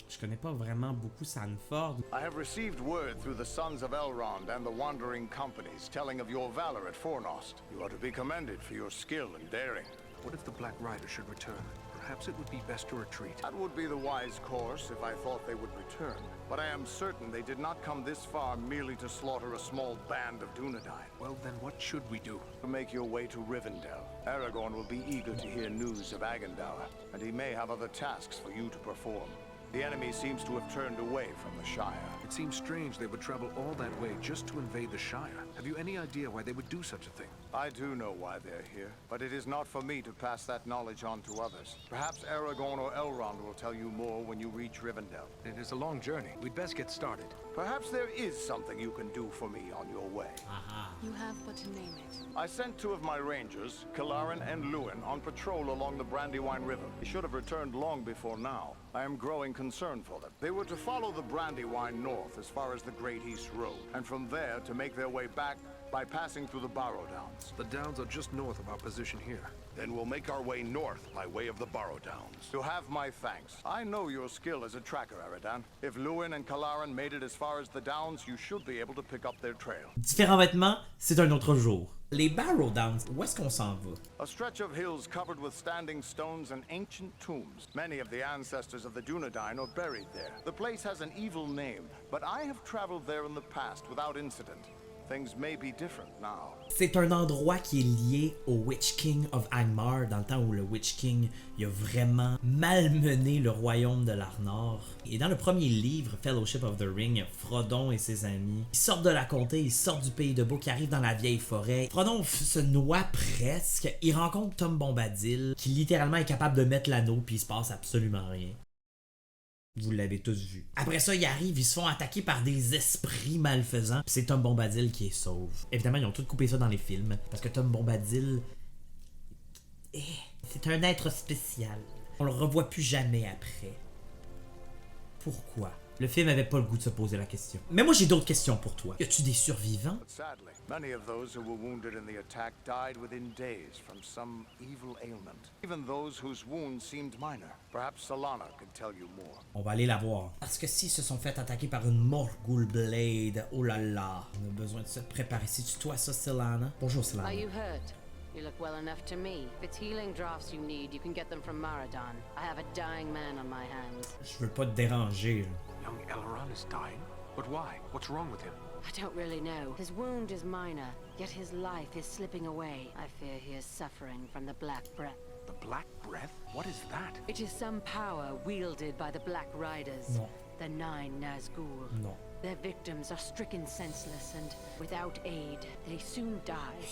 Je connais pas vraiment beaucoup Sarn Ford. I have received word through the sons of Elrond and the wandering companies telling of your valor at Fornost. You are to be commended for your skill and daring. What if the Black Rider should return? Perhaps it would be best to retreat. That would be the wise course if I thought they would return. But I am certain they did not come this far merely to slaughter a small band of Dunedain. Well, then what should we do? To make your way to Rivendell. Aragorn will be eager to hear news of Agandaur, and he may have other tasks for you to perform. The enemy seems to have turned away from the Shire. It seems strange they would travel all that way just to invade the Shire. Have you any idea why they would do such a thing? I do know why they're here, but it is not for me to pass that knowledge on to others. Perhaps Aragorn or Elrond will tell you more when you reach Rivendell. It is a long journey. We'd best get started. Perhaps there is something you can do for me on your way. You have but to name it. I sent 2 of my rangers, Kalarin and Luin, on patrol along the Brandywine River. They should have returned long before now. I am growing concerned for them. They were to follow the Brandywine north as far as the Great East Road, and from there to make their way back by passing through the Barrow-Downs. The Downs are just north of our position here. Then we'll make our way north by way of the Barrow-Downs. You have my thanks. I know your skill as a tracker, Aradan. If Luin and Kalarin made it as far as the Downs, you should be able to pick up their trail. Différents vêtements, c'est un autre jour. Les Barrow-Downs, où est-ce qu'on s'en va? A stretch of hills covered with standing stones and ancient tombs. Many of the ancestors of the Dunedain are buried there. The place has an evil name, but I have traveled there in the past without incident. Things may be different now. C'est un endroit qui est lié au Witch King of Angmar, dans le temps où le Witch King il a vraiment malmené le royaume de l'Arnor. Et dans le premier livre, Fellowship of the Ring, Frodon et ses amis, ils sortent de la comté, ils sortent du pays de Beau, qui arrivent dans la vieille forêt. Frodon se noie presque, il rencontre Tom Bombadil, qui littéralement est capable de mettre l'anneau, puis il se passe absolument rien. Vous l'avez tous vu. Après ça, ils arrivent, ils se font attaquer par des esprits malfaisants. Puis c'est Tom Bombadil qui les sauve. Évidemment, ils ont tout coupé ça dans les films. Parce que Tom Bombadil... c'est un être spécial. On le revoit plus jamais après. Pourquoi? Le film avait pas le goût de se poser la question. Mais moi, j'ai d'autres questions pour toi. Y a-tu des survivants? But sadly, many of those who were wounded in the attack died within days from some evil ailment. Even those whose wounds seemed minor. Perhaps Solana could tell you more. On va aller la voir. Parce que s'ils se sont fait attaquer par une Morgul Blade, oh là là, on a besoin de se préparer. C'est-tu toi ça, Solana? Bonjour, Solana. Are you hurt? You look well enough to me. If it's healing drafts you need, you can get them from Maradan. I have a dying man on my hands. Je veux pas te déranger, là. Young Elrond is dying? But why? What's wrong with him? I don't really know. His wound is minor, yet his life is slipping away. I fear he is suffering from the Black Breath. The Black Breath? What is that? It is some power wielded by the Black Riders. Non. The 9 Nazgul. Non. Their victims are stricken senseless, and without aid, they soon die.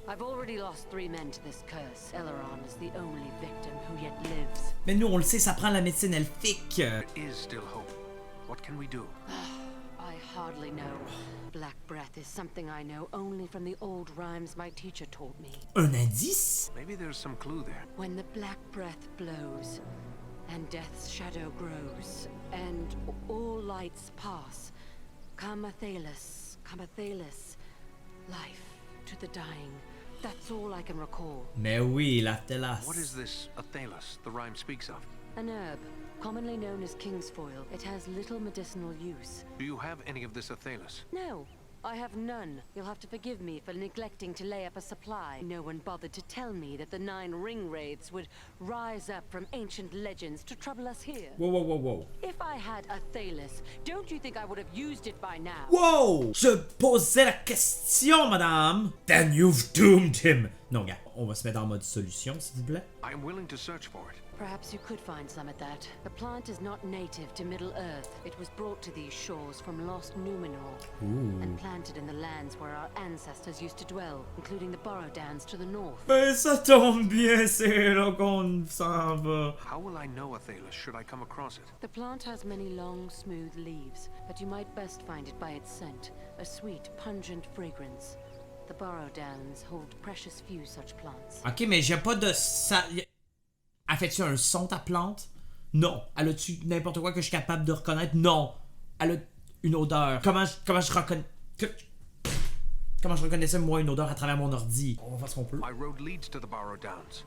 I've already lost 3 men to this curse. Elrond is the only victim who yet lives. Mais nous, on le sait, ça prend la médecine elfique. There is still hope. What can we do? I hardly know. Black breath is something I know only from the old rhymes my teacher taught me. Un indice? Maybe there's some clue there. When the black breath blows, and death's shadow grows, and all lights pass, come Athelas, life to the dying. That's all I can recall. Mais oui, la Telas. What is this Athelas the rhyme speaks of? An herb, commonly known as kingsfoil. It has little medicinal use. Do you have any of this Athelas? No, I have none. You'll have to forgive me for neglecting to lay up a supply. No one bothered to tell me that the 9 ring wraiths would rise up from ancient legends to trouble us here. Wow, wow, wow, wow. If I had a Thalis, don't you think I would have used it by now? Wow! Je posais la question, madame! Then you've doomed him! Non, gars, on va se mettre en mode solution, s'il vous plaît. I am willing to search for it. Perhaps you could find some at that. The plant is not native to Middle-earth. It was brought to these shores from lost Numenor and planted in the lands where our ancestors used to dwell, including the Barrow-Downs to the north. Ben, ça tombe bien, c'est là qu'on s'en va. How will I know Athelas should I come across it? The plant has many long, smooth leaves, but you might best find it by its scent, a sweet, pungent fragrance. The Barrow-Downs hold precious few such plants. Ok, mais j'ai pas de ça. Elle fait-tu un son, ta plante? Non. Elle a-tu n'importe quoi que je suis capable de reconnaître? Non. Elle a une odeur. Comment je reconnais... Comment je reconnaissais, moi, une odeur à travers mon ordi? On va faire ce qu'on peut. My road leads to the Barrow-Downs.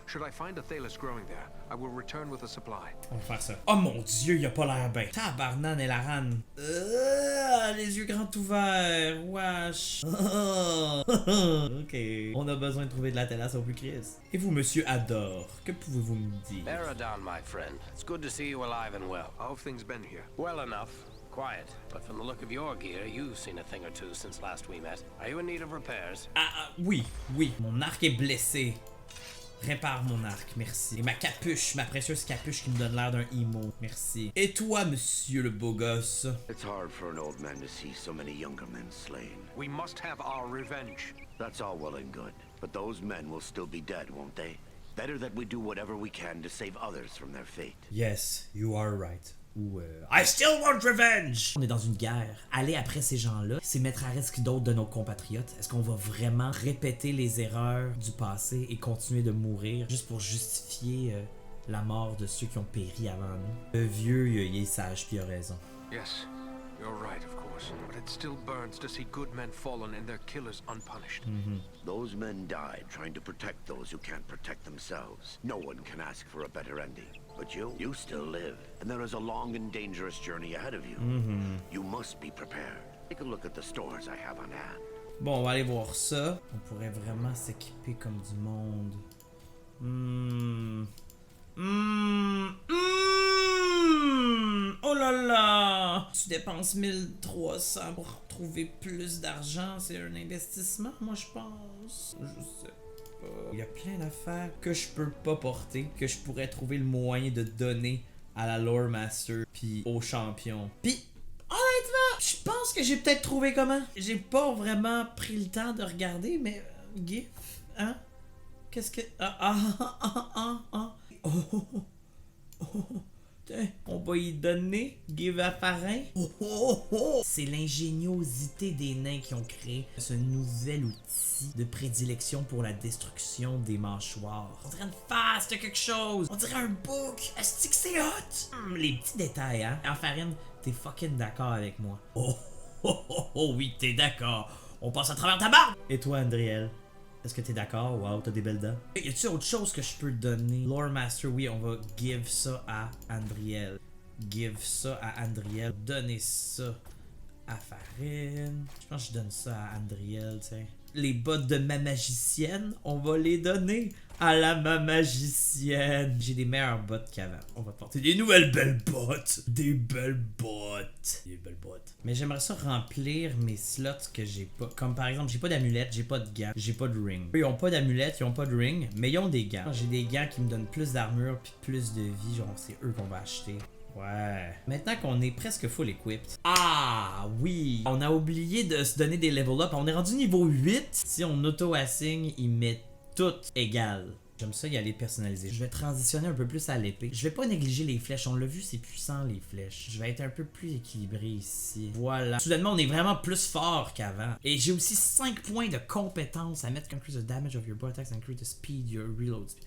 Should I find a Thalos growing there, I will return with a supply. On va faire ça. Oh mon dieu, il a pas l'air bien. Tabarnan et la rane. Les yeux grands ouverts. Wesh. Ok. On a besoin de trouver de la Thalas au plus Chris. Et vous, monsieur Adore, que pouvez-vous me dire? Barrow-Downs, my friend. It's good to see you alive and well. How have things been here? Well enough. Quiet. But from the look of your gear, you've seen a thing or two since last we met. Are you in need of repairs? Oui. Mon arc est blessé. Répare mon arc, merci. Et ma capuche, ma précieuse capuche qui me donne l'air d'un emo, merci. Et toi, monsieur le beau gosse? It's hard for an old man to see so many younger men slain. We must have our revenge. That's all well and good, but those men will still be dead, won't they? Better that we do whatever we can to save others from their fate. Yes, you are right. Ou I still want revenge! On est dans une guerre. Aller après ces gens-là, c'est mettre à risque d'autres de nos compatriotes. Est-ce qu'on va vraiment répéter les erreurs du passé et continuer de mourir juste pour justifier la mort de ceux qui ont péri avant nous? Le vieux, il est sage puis il a raison. Yes, you're right, of course. But it still burns to see good men fallen and their killers unpunished. Those men died trying to protect those who can't protect themselves. No one can ask for a better ending. But you still live, and there is a long and dangerous journey ahead of you. You must be prepared. Take a look at the stores I have on hand. Bon, on va aller voir ça. On pourrait vraiment s'équiper comme du monde. Oh là là! Tu dépenses 1300 pour trouver plus d'argent. C'est un investissement, moi je pense. Je sais pas. Il y a plein d'affaires que je peux pas porter, que je pourrais trouver le moyen de donner à la Lore Master puis au champion. Puis, honnêtement, je pense que j'ai peut-être trouvé comment. J'ai pas vraiment pris le temps de regarder, mais GIF, hein? Qu'est-ce que... On va y donner Give à Farin. C'est l'ingéniosité des nains qui ont créé ce nouvel outil de prédilection pour la destruction des mâchoires. On dirait une face de quelque chose. On dirait un book. Est-ce que c'est hot? Les petits détails, hein? En Farine, t'es fucking d'accord avec moi. Oh oui, t'es d'accord. On passe à travers ta barbe. Et toi, Andriel? Est-ce que t'es d'accord? Wow, t'as des belles dents. Y a-tu autre chose que je peux donner? Lore Master, oui, on va give ça à Andriel. Give ça à Andriel. Donner ça à Farine. Je pense que je donne ça à Andriel, tiens. Les bottes de ma magicienne, on va les donner à la ma magicienne. J'ai des meilleures bottes qu'avant. On va porter des nouvelles belles bottes. Des belles bottes. Des belles bottes. Mais j'aimerais ça remplir mes slots que j'ai pas. Comme par exemple, j'ai pas d'amulette, j'ai pas de gants, j'ai pas de ring. Eux, ils ont pas d'amulette, ils ont pas de ring, mais ils ont des gants. J'ai des gants qui me donnent plus d'armure puis plus de vie. Genre, c'est eux qu'on va acheter. Ouais. Maintenant qu'on est presque full equipped. Ah oui! On a oublié de se donner des level up. On est rendu niveau 8. Si on auto-assigne, il met tout égal. J'aime ça y aller personnaliser. Je vais transitionner un peu plus à l'épée. Je vais pas négliger les flèches. On l'a vu, c'est puissant les flèches. Je vais être un peu plus équilibré ici. Voilà. Soudainement, on est vraiment plus fort qu'avant. Et j'ai aussi 5 points de compétence à mettre. Increase the damage of your bow attacks, increase the speed, your reload speed.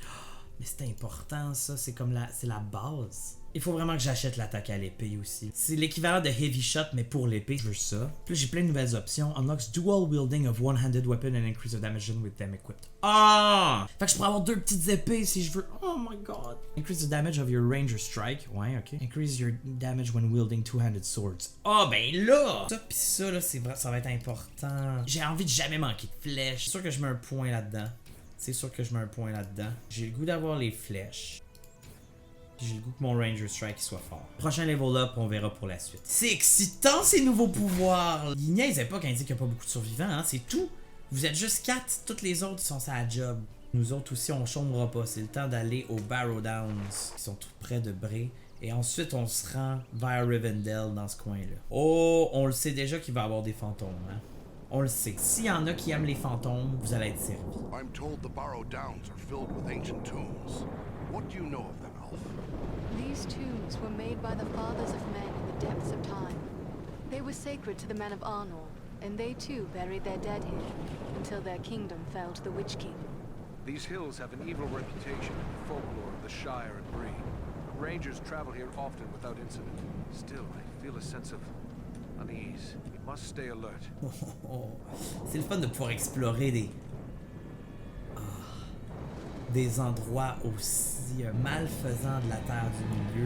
Mais c'est important ça. C'est comme c'est la base. Il faut vraiment que j'achète l'attaque à l'épée aussi. C'est l'équivalent de Heavy Shot, mais pour l'épée. Je veux ça. Puis j'ai plein de nouvelles options. Unlocks dual wielding of one-handed weapon and increase the damage with them equipped. Ah! Fait que je pourrais avoir 2 petites épées si je veux. Oh my god. Increase the damage of your ranger strike. Ouais, ok. Increase your damage when wielding two-handed swords. Oh ben là! Ça pis ça, là, c'est vrai, ça va être important. J'ai envie de jamais manquer de flèches. C'est sûr que je mets un point là-dedans. C'est sûr que je mets un point là-dedans. J'ai le goût d'avoir les flèches. J'ai le goût que mon Ranger Strike soit fort. Prochain level up, on verra pour la suite. C'est excitant ces nouveaux pouvoirs! Il niaisait pas quand il dit qu'il n'y a pas beaucoup de survivants, hein? C'est tout! Vous êtes juste 4, toutes les autres sont sur la job. Nous autres aussi, on chômera pas. C'est le temps d'aller au Barrow-Downs, qui sont tout près de Bray. Et ensuite, on se rend vers Rivendell dans ce coin-là. Oh, on le sait déjà qu'il va y avoir des fantômes, hein? On le sait. S'il y en a qui aiment les fantômes, vous allez être servis. I'm told the Barrow-Downs are filled with ancient tombs. What do you know of them, Elf? These tombs were made by the fathers of men in the depths of time. They were sacred to the men of Arnor, and they too buried their dead here until their kingdom fell to the Witch King. These hills have an evil reputation in the folklore of the Shire and Bree. Rangers travel here often without incident. Still, I feel a sense of unease. We must stay alert. C'est le fun de pouvoir explorer des endroits aussi malfaisants de la Terre du Milieu